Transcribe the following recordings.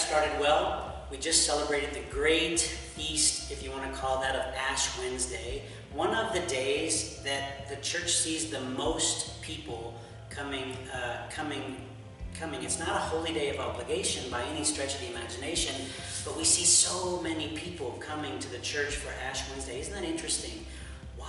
started well. We just celebrated the great feast, if you want to call that, of Ash Wednesday. One of the days that the church sees the most people coming. It's not a holy day of obligation by any stretch of the imagination, but we see so many people coming to the church for Ash Wednesday. Isn't that interesting? Why?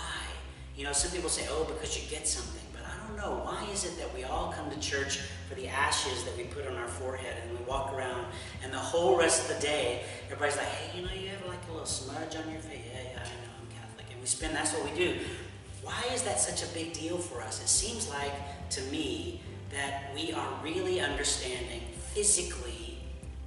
You know, some people say, oh, because you get something. But I don't know. Why is it that we all come to church for the ashes that we put on our forehead and we walk around, and the whole rest of the day, everybody's like, hey, you know, you have like a little smudge on your face. Yeah, I know, I'm Catholic. And that's what we do. Why is that such a big deal for us? It seems like, to me, that we are really understanding physically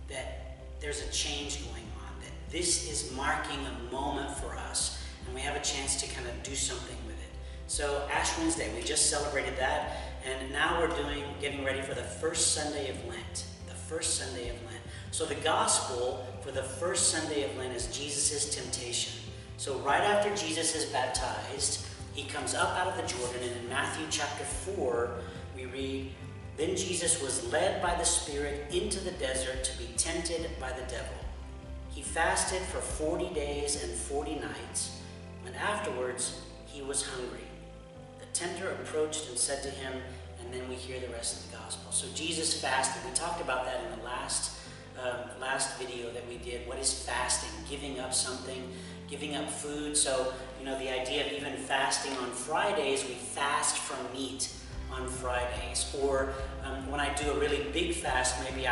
that there's a change going on, that this is marking a moment for us, and we have a chance to kind of do something with it. So Ash Wednesday, we just celebrated that, and now we're getting ready for the first Sunday of Lent. The first Sunday of Lent. So the gospel for the first Sunday of Lent is Jesus' temptation. So right after Jesus is baptized, he comes up out of the Jordan, and in Matthew chapter 4, we read, "Then Jesus was led by the Spirit into the desert to be tempted by the devil. He fasted for 40 days and 40 nights, and afterwards he was hungry. The tempter approached and said to him," and then we hear the rest of the gospel. So Jesus fasted. We talked about that in the last video that we did. What is fasting? Giving up something, giving up food. So, you know, the idea of even fasting on Fridays, we fast from meat on Fridays. Or when I do a really big fast, maybe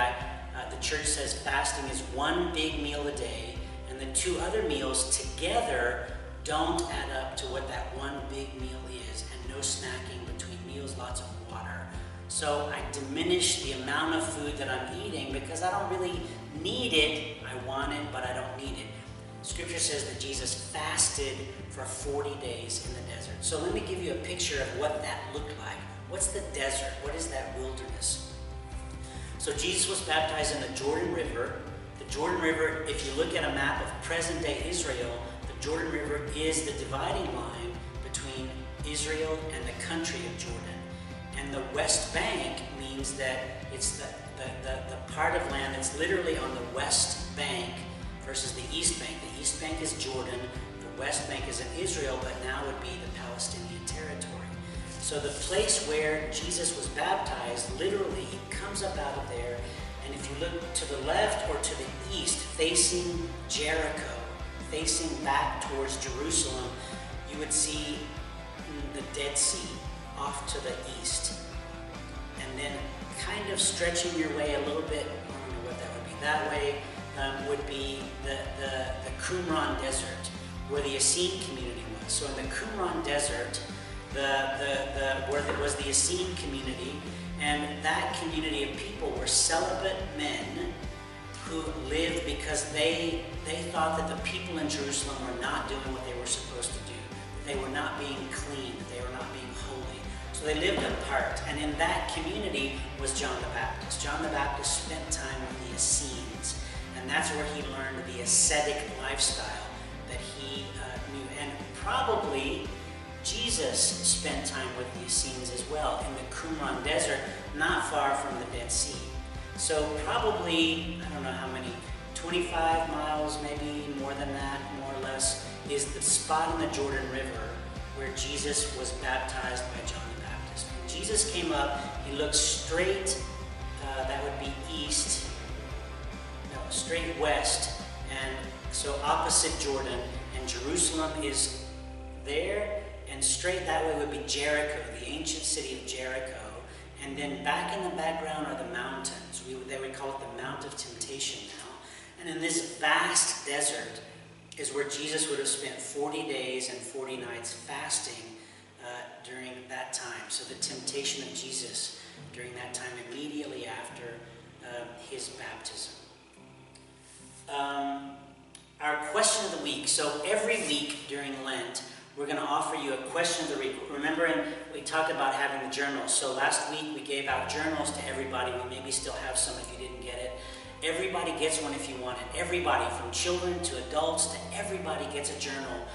the church says fasting is one big meal a day, and the two other meals together don't add up to what that one big meal is, and no snacking between meals, lots of water. So I diminish the amount of food that I'm eating because I don't really need it. I want it, but I don't need it. Scripture says that Jesus fasted for 40 days in the desert. So let me give you a picture of what that looked like. What's the desert? What is that wilderness? So Jesus was baptized in the Jordan River. The Jordan River, if you look at a map of present-day Israel, the Jordan River is the dividing line between Israel and the country of Jordan. And the West Bank means that it's the part of land that's literally on the West Bank versus the East Bank. The East Bank is Jordan, the West Bank is in Israel, but now would be the Palestinian territory. So the place where Jesus was baptized, literally, he comes up out of there, and if you look to the left or to the east, facing Jericho, facing back towards Jerusalem, you would see the Dead Sea off to the east. And then kind of stretching your way a little bit, I don't know what that would be, that way would be the Qumran Desert, where the Essene community was. So in the Qumran Desert, where there was the Essene community, and that community of people were celibate men who lived because they thought that the people in Jerusalem were not doing what they were supposed to do. They were not being clean. They were not being holy. So they lived apart. And in that community was John the Baptist. John the Baptist spent time with the Essenes. And that's where he learned the ascetic lifestyle that he knew. And probably Jesus spent time with the Essenes as well in the Qumran Desert, not far from the Dead Sea. So probably, I don't know how many, 25 miles, maybe more than that, more or less, is the spot in the Jordan River where Jesus was baptized by John the Baptist. When Jesus came up, he looked straight, that would be east, no, straight west, and so opposite Jordan, and Jerusalem is there, and straight that way would be Jericho, the ancient city of Jericho. And then back in the background are the mountains. They would call it the Mount of Temptation now. And in this vast desert is where Jesus would have spent 40 days and 40 nights fasting during that time. So the temptation of Jesus during that time immediately after his baptism. Our question of the week. So every week during Lent, we're going to offer you a question of the week. Remember, we talked about having the journals. So last week we gave out journals to everybody. We maybe still have some if you didn't get it. Everybody gets one if you want it. Everybody, from children to adults to everybody, gets a journal.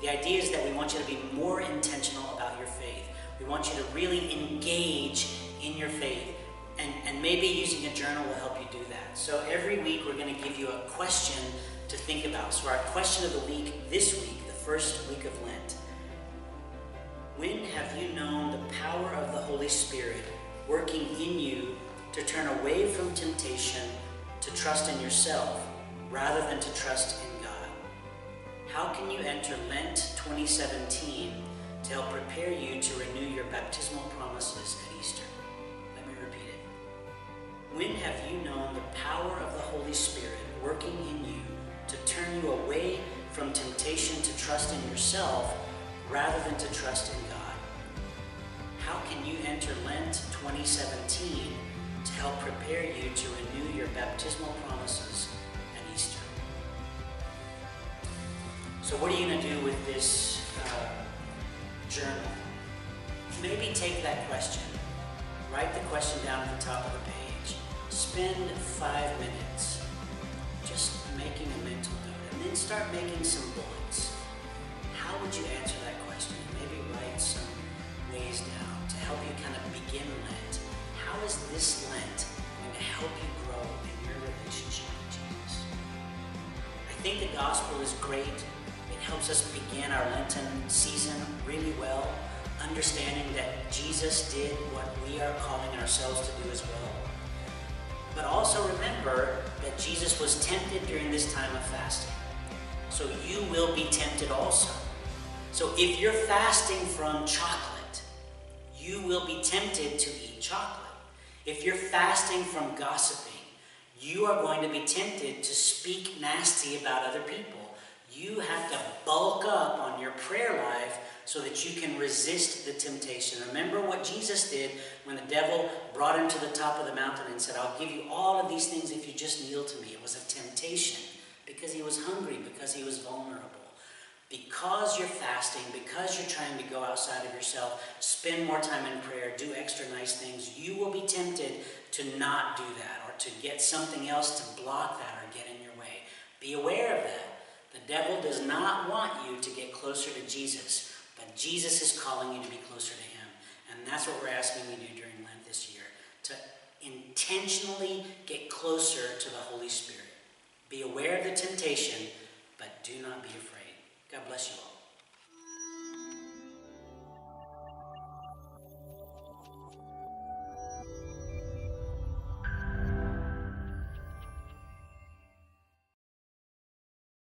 The idea is that we want you to be more intentional about your faith. We want you to really engage in your faith. And maybe using a journal will help you do that. So every week we're going to give you a question to think about. So our question of the week this week, the first week of Lent. When have you known the power of the Holy Spirit working in you to turn away from temptation to trust in yourself rather than to trust in God? How can you enter Lent 2017 to help prepare you to renew your baptismal promises at Easter? Let me repeat it. When have you known the power of the Holy Spirit working in you to turn you away from temptation to trust in yourself rather than to trust in God? How can you enter Lent 2017 to help prepare you to renew your baptismal promises at Easter? So what are you going to do with this journal? Maybe take that question. Write the question down at the top of the page. Spend 5 minutes just making a mental note, and then start making some bullets. How would you answer that question? Maybe write some ways down to help you kind of begin Lent. How is this Lent going to help you grow in your relationship with Jesus? I think the gospel is great. It helps us begin our Lenten season really well, understanding that Jesus did what we are calling ourselves to do as well. But also remember that Jesus was tempted during this time of fasting. So you will be tempted also. So if you're fasting from chocolate, you will be tempted to eat chocolate. If you're fasting from gossiping, you are going to be tempted to speak nasty about other people. You have to bulk up on your prayer life so that you can resist the temptation. Remember what Jesus did when the devil brought him to the top of the mountain and said, I'll give you all of these things if you just kneel to me. It was a temptation because he was hungry, because he was vulnerable. Because you're fasting, because you're trying to go outside of yourself, spend more time in prayer, do extra nice things, you will be tempted to not do that or to get something else to block that or get in your way. Be aware of that. The devil does not want you to get closer to Jesus, but Jesus is calling you to be closer to him. And that's what we're asking you to do during Lent this year, to intentionally get closer to the Holy Spirit.